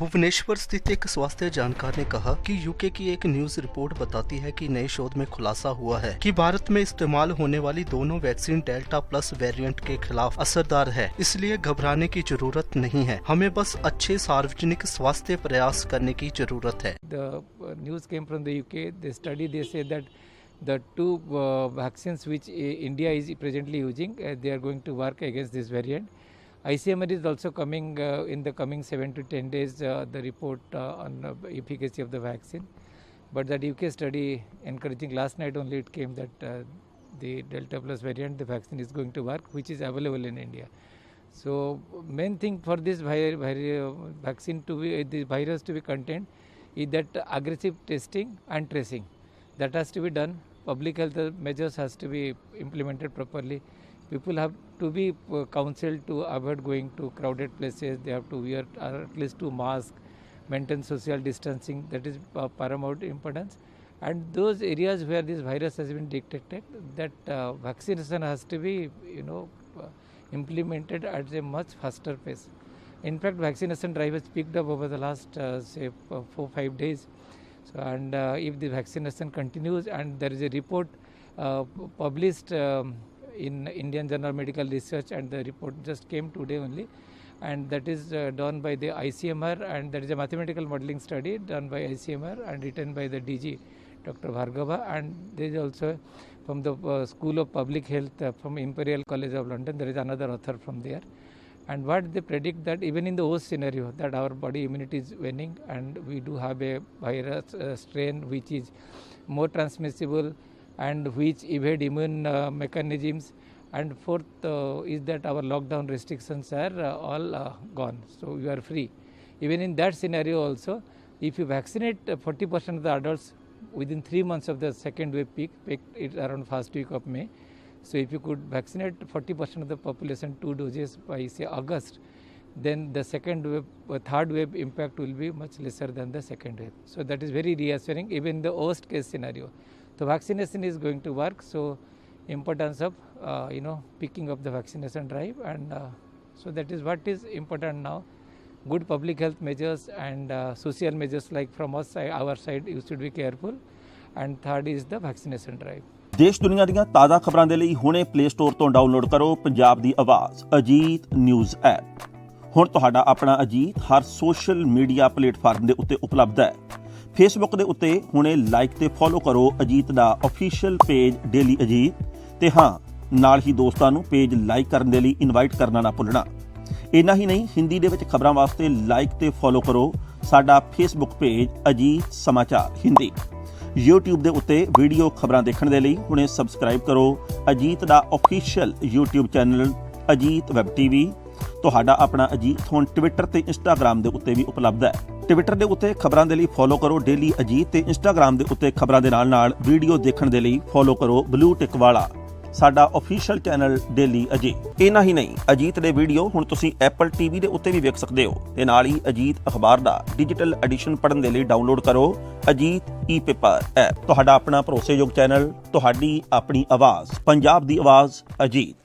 भुवनेश्वर स्थित एक स्वास्थ्य जानकार ने कहा कि यूके की एक न्यूज रिपोर्ट बताती है कि नए शोध में खुलासा हुआ है कि भारत में इस्तेमाल होने वाली दोनों वैक्सीन डेल्टा प्लस वेरिएंट के खिलाफ असरदार है, इसलिए घबराने की जरूरत नहीं है। हमें बस अच्छे सार्वजनिक स्वास्थ्य प्रयास करने की जरूरत है। The news came from the UK. The study they say that the two vaccines which India is presently using, they are going to work against this variant. ICMR is also coming in the coming 7 to 10 days the report on efficacy of the vaccine. But that UK study encouraging, last night only it came that the Delta plus variant, the vaccine is going to work, which is available in India. So main thing for this vaccine to be, the virus to be contained, is that aggressive testing and tracing. That has to be done. Public health measures has to be implemented properly. People have to be counseled to avoid going to crowded places. They have to wear at least 2 masks, maintain social distancing. That is paramount importance. And those areas where this virus has been detected, that vaccination has to be, implemented at a much faster pace. In fact, vaccination drive has picked up over the last 4-5 days. So, and if the vaccination continues, and there is a report published in Indian Journal of Medical Research, and the report just came today only, and that is done by the ICMR, and that is a mathematical modeling study done by ICMR and written by the DG Dr. Bhargava, and there is also from the School of Public Health from Imperial College of London, there is another author from there. And what they predict that even in the worst scenario that our body immunity is waning and we do have a virus strain which is more transmissible and which evade immune mechanisms, and fourth is that our lockdown restrictions are all gone, so you are free. Even in that scenario also, if you vaccinate 40% of the adults within 3 months of the second wave peak it around first week of May. So if you could vaccinate 40% of the population 2 doses by say August, then the second wave, third wave impact will be much lesser than the second wave. So that is very reassuring even in the worst case scenario. So vaccination is going to work. So importance of picking up the vaccination drive, and so that is what is important now. Good public health measures and social measures like from our side you should be careful, and third is the vaccination drive. ਦੇਸ਼ ਦੁਨੀਆ ਦੀਆਂ ਤਾਜ਼ਾ ਖਬਰਾਂ ਦੇ ਲਈ ਹੁਣੇ play store ਤੋਂ download ਕਰੋ ਪੰਜਾਬ ਦੀ ਆਵਾਜ਼ ਅਜੀਤ ਨਿਊਜ਼ ਐਪ। ਹੁਣ ਤੁਹਾਡਾ ਆਪਣਾ ਅਜੀਤ ਹਰ ਸੋਸ਼ਲ ਮੀਡੀਆ ਪਲੇਟਫਾਰਮ ਦੇ ਉੱਤੇ ਉਪਲਬਧ ਹੈ। ਫੇਸਬੁੱਕ ਦੇ ਉੱਤੇ ਹੁਣੇ ਲਾਈਕ ਤੇ ਫੋਲੋ ਕਰੋ ਅਜੀਤ ਦਾ ਅਫੀਸ਼ੀਅਲ ਪੇਜ ਡੇਲੀ ਅਜੀਤ, ਤੇ ਹਾਂ ਨਾਲ ਹੀ ਦੋਸਤਾਂ ਨੂੰ ਪੇਜ ਲਾਈਕ ਕਰਨ ਦੇ ਲਈ ਇਨਵਾਈਟ ਕਰਨਾ ਨਾ ਭੁੱਲਣਾ। ਇੰਨਾ ਹੀ ਨਹੀਂ, ਹਿੰਦੀ ਦੇ ਵਿੱਚ ਖਬਰਾਂ ਵਾਸਤੇ ਲਾਈਕ ਤੇ ਫੋਲੋ ਕਰੋ ਸਾਡਾ ਫੇਸਬੁੱਕ ਪੇਜ ਅਜੀਤ ਸਮਾਚਾਰ ਹਿੰਦੀ। YouTube ਦੇ ਉੱਤੇ ਵੀਡੀਓ ਖਬਰਾਂ ਦੇਖਣ ਦੇ ਲਈ ਹੁਣੇ ਸਬਸਕ੍ਰਾਈਬ ਕਰੋ ਅਜੀਤ ਦਾ official YouTube channel Ajit web TV. ਤੁਹਾਡਾ ਆਪਣਾ ਅਜੀਤ ਹੁਣ ਟਵਿੱਟਰ ਤੇ ਇੰਸਟਾਗ੍ਰਾਮ ਦੇ ਉੱਤੇ ਵੀ ਉਪਲਬਧ ਹੈ। ਟਵਿੱਟਰ ਦੇ ਉੱਤੇ ਖਬਰਾਂ ਦੇ ਲਈ ਫੋਲੋ ਕਰੋ ਡੇਲੀ ਅਜੀਤ, ਤੇ ਇੰਸਟਾਗ੍ਰਾਮ ਦੇ ਉੱਤੇ ਖਬਰਾਂ ਦੇ ਨਾਲ ਵੀਡੀਓ ਦੇਖਣ ਦੇ ਲਈ ਫੋਲੋ ਕਰੋ ਬਲੂ ਟਿਕ ਵਾਲਾ ਸਾਡਾ ਅਫੀਸ਼ੀਅਲ ਚੈਨਲ ਡੇਲੀ ਅਜੀਤ। ਇੰਨਾ ਹੀ ਨਹੀਂ, ਅਜੀਤ ਦੇ ਵੀਡੀਓ ਹੁਣ ਤੁਸੀਂ ਐਪਲ ਟੀਵੀ ਦੇ ਉੱਤੇ ਵੀ ਵੇਖ ਸਕਦੇ ਹੋ, ਤੇ ਨਾਲ ਹੀ ਅਜੀਤ ਅਖਬਾਰ ਦਾ ਡਿਜੀਟਲ ਐਡੀਸ਼ਨ ਪੜ੍ਹਨ ਦੇ ਲਈ ਡਾਊਨਲੋਡ ਕਰੋ ਅਜੀਤ ਈ-ਪੇਪਰ ਐਪ। ਤੁਹਾਡਾ ਆਪਣਾ ਭਰੋਸੇਯੋਗ ਚੈਨਲ, ਤੁਹਾਡੀ ਆਪਣੀ ਆਵਾਜ਼, ਪੰਜਾਬ ਦੀ ਆਵਾਜ਼ ਅਜੀਤ।